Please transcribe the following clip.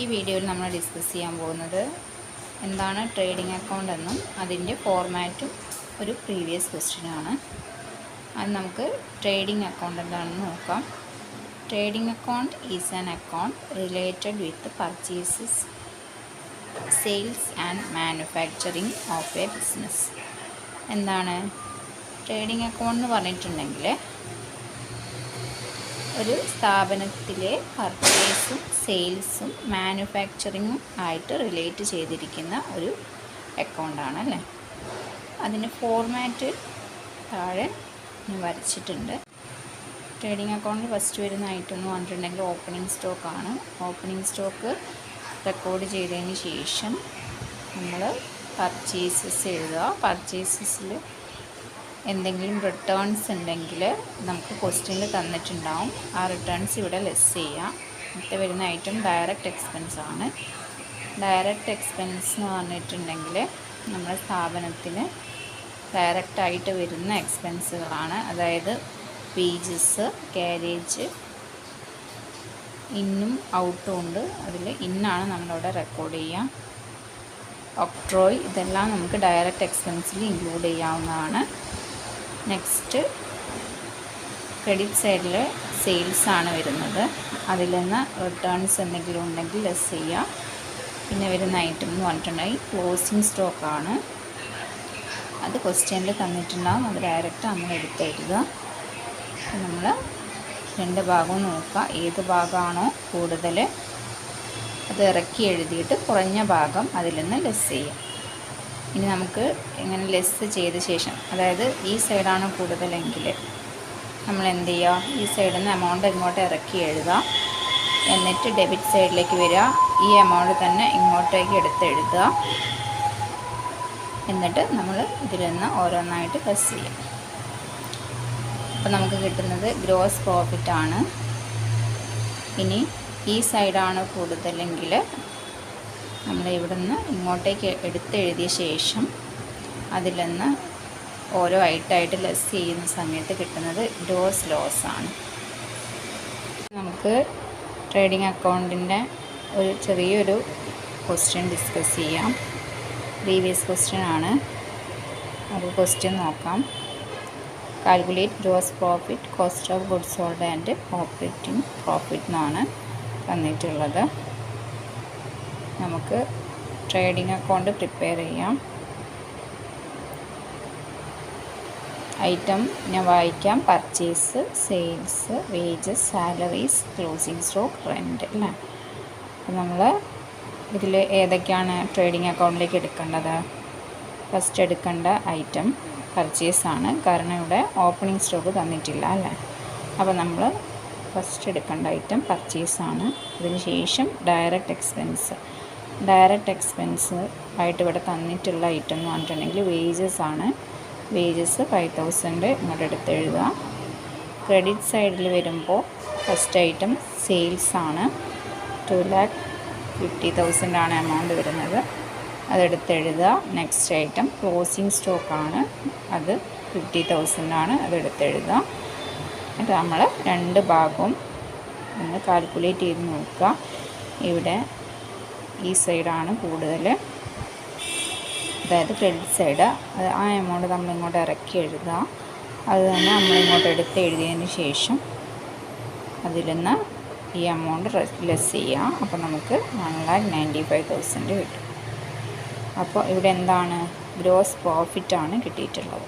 ഈ വീഡിയോയിൽ നമ്മൾ ഡിസ്കസ് ചെയ്യാൻ പോകുന്നത് എന്താണ് ട്രേഡിംഗ് അക്കൗണ്ട് എന്നും അതിൻ്റെ ഫോർമാറ്റും ഒരു പ്രീവിയസ് ക്വസ്റ്റ്യനാണ്. അത് നമുക്ക് ട്രേഡിംഗ് അക്കൗണ്ട് എന്താണെന്ന് നോക്കാം. Trading account is an account related with purchases, sales and manufacturing of A business. എന്താണ് ട്രേഡിംഗ് അക്കൗണ്ട് എന്ന് പറഞ്ഞിട്ടുണ്ടെങ്കിൽ ഒരു സ്ഥാപനത്തിലെ പർച്ചേസും സെയിൽസും മാനുഫാക്ചറിങ്ങും ആയിട്ട് റിലേറ്റ് ചെയ്തിരിക്കുന്ന ഒരു അക്കൗണ്ടാണ് അല്ലേ. അതിൻ്റെ ഫോർമാറ്റ് താഴെ ഞാൻ വരച്ചിട്ടുണ്ട്. ട്രേഡിംഗ് അക്കൗണ്ടിൽ ഫസ്റ്റ് വരുന്ന ഐറ്റം എന്ന് പറഞ്ഞിട്ടുണ്ടെങ്കിൽ ഓപ്പണിംഗ് സ്റ്റോക്കാണ്. ഓപ്പണിംഗ് സ്റ്റോക്ക് റെക്കോർഡ് ചെയ്തതിന് ശേഷം നമ്മൾ പർച്ചേസസ് എഴുതുക. പർച്ചേസസിൽ എന്തെങ്കിലും റിട്ടേൺസ് ഉണ്ടെങ്കിൽ നമുക്ക് ക്വസ്റ്റ്യനിൽ തന്നിട്ടുണ്ടാവും. ആ റിട്ടേൺസ് ഇവിടെ ലെസ് ചെയ്യാം. അടുത്ത വരുന്ന ഐറ്റം ഡയറക്റ്റ് എക്സ്പെൻസ് ആണ്. ഡയറക്റ്റ് എക്സ്പെൻസ് എന്ന് പറഞ്ഞിട്ടുണ്ടെങ്കിൽ നമ്മുടെ സ്ഥാപനത്തിന് ഡയറക്റ്റായിട്ട് വരുന്ന എക്സ്പെൻസുകളാണ്. അതായത് വേജസ്, ക്യാരേജ്, ഇന്നും ഔട്ടും ഉണ്ട്. അതിൽ ഇന്നാണ് നമ്മളിവിടെ റെക്കോർഡ് ചെയ്യുക. ഒക്ട്രോയ്, ഇതെല്ലാം നമുക്ക് ഡയറക്റ്റ് എക്സ്പെൻസിൽ ഇൻക്ലൂഡ് ചെയ്യാവുന്നതാണ്. നെക്സ്റ്റ് ക്രെഡിറ്റ് സൈഡിൽ സെയിൽസ് ആണ് വരുന്നത്. അതിൽ നിന്ന് റിട്ടേൺസ് എന്തെങ്കിലും ഉണ്ടെങ്കിൽ ലെസ് ചെയ്യുക. പിന്നെ വരുന്ന ഐറ്റം എന്ന് പറഞ്ഞിട്ടുണ്ടെങ്കിൽ ക്ലോസിങ് സ്റ്റോക്കാണ്. അത് ക്വസ്റ്റ്യനിൽ തന്നിട്ടുണ്ടാകും. അത് ഡയറക്റ്റ് നമ്മൾ എടുത്തെഴുതുക. നമ്മൾ രണ്ട് ഭാഗവും നോക്കുക. ഏത് ഭാഗമാണോ കൂടുതൽ അത് ഇറക്കി എഴുതിയിട്ട് കുറഞ്ഞ ഭാഗം അതിൽ നിന്ന് ലെസ് ചെയ്യുക. ഇനി നമുക്ക് ഇങ്ങനെ ലെസ് ചെയ്ത ശേഷം, അതായത് ഈ സൈഡാണ് കൂടുതലെങ്കിൽ നമ്മൾ എന്ത് ചെയ്യുക, ഈ സൈഡിൽ നിന്ന് എമൗണ്ട് ഇങ്ങോട്ട് ഇറക്കി എഴുതുക. എന്നിട്ട് ഡെബിറ്റ് സൈഡിലേക്ക് വരിക. ഈ എമൗണ്ട് തന്നെ ഇങ്ങോട്ടേക്ക് എടുത്ത് എഴുതുക. എന്നിട്ട് നമ്മൾ ഇതിൽ നിന്ന് ഓരോന്നായിട്ട് ലെസ് ചെയ്യാം. അപ്പോൾ നമുക്ക് കിട്ടുന്നത് ഗ്രോസ് പ്രോഫിറ്റ് ആണ്. ഇനി ഈ സൈഡാണ് കൂടുതലെങ്കിൽ നമ്മൾ ഇവിടെ നിന്ന് ഇങ്ങോട്ടേക്ക് എടുത്തെഴുതിയ ശേഷം അതിൽ നിന്ന് ഓരോ ഐറ്റമായിട്ട് ലെസ് ചെയ്യുന്ന സമയത്ത് കിട്ടുന്നത് ഗ്രോസ് ലോസ് ആണ്. നമുക്ക് ട്രേഡിംഗ് അക്കൗണ്ടിൻ്റെ ഒരു ചെറിയൊരു ക്വസ്റ്റ്യൻ ഡിസ്കസ് ചെയ്യാം. പ്രീവിയസ് ക്വസ്റ്റ്യൻ ആണ്. അത് ക്വസ്റ്റ്യൻ നോക്കാം. Calculate gross profit, cost of goods sold and operating profit എന്നാണ് തന്നിട്ടുള്ളത്. നമുക്ക് ട്രേഡിംഗ് അക്കൗണ്ട് പ്രിപ്പയർ ചെയ്യാം. ഐറ്റം ഞാൻ വായിക്കാം. Purchase, sales, wages, salaries, closing stock, rent അല്ലേ. അപ്പോൾ നമ്മൾ ഇതിൽ ഏതൊക്കെയാണ് ട്രേഡിംഗ് അക്കൗണ്ടിലേക്ക് എടുക്കേണ്ടത്? ഫസ്റ്റ് എടുക്കേണ്ട ഐറ്റം പർച്ചേസാണ്. കാരണം ഇവിടെ ഓപ്പണിംഗ് സ്റ്റോക്ക് തന്നിട്ടില്ല അല്ലേ. അപ്പോൾ നമ്മൾ ഫസ്റ്റ് എടുക്കേണ്ട ഐറ്റം പർച്ചേസാണ്. അതിന് ശേഷം ഡയറക്റ്റ് എക്സ്പെൻസ്. ഡയറക്റ്റ് എക്സ്പെൻസ് ആയിട്ട് ഇവിടെ തന്നിട്ടുള്ള ഐറ്റം എന്ന് പറഞ്ഞിട്ടുണ്ടെങ്കിൽ വേജസ് ആണ്. വേജസ് 5000 ഇങ്ങോട്ട് എടുത്ത് എഴുതുക. ക്രെഡിറ്റ് സൈഡിൽ വരുമ്പോൾ ഫസ്റ്റ് ഐറ്റം സെയിൽസ് ആണ്. 2,50,000 ആണ് എമൗണ്ട് വരുന്നത്. അതെടുത്ത് എഴുതുക. നെക്സ്റ്റ് ഐറ്റം ക്ലോസിംഗ് സ്റ്റോക്കാണ്. അത് 50,000 ആണ്. അതെടുത്ത് എഴുതുക. എന്നിട്ട് നമ്മൾ രണ്ട് ഭാഗവും ഒന്ന് കാൽക്കുലേറ്റ് ചെയ്ത് നോക്കുക. ഇവിടെ ഈ സൈഡാണ് കൂടുതൽ, അതായത് ക്രെഡിറ്റ് സൈഡ്. അത് ആ എമൗണ്ട് നമ്മളിങ്ങോട്ട് ഇറക്കി എഴുതുക. അത് തന്നെ നമ്മളിങ്ങോട്ട് എടുത്ത് എഴുതിയതിന് ശേഷം അതിൽ നിന്ന് ഈ എമൗണ്ട് ലെസ് ചെയ്യുക. അപ്പോൾ നമുക്ക് 1,95,000 കിട്ടും. അപ്പോൾ ഇവിടെ എന്താണ് ഗ്രോസ് പ്രോഫിറ്റാണ് കിട്ടിയിട്ടുള്ളത്.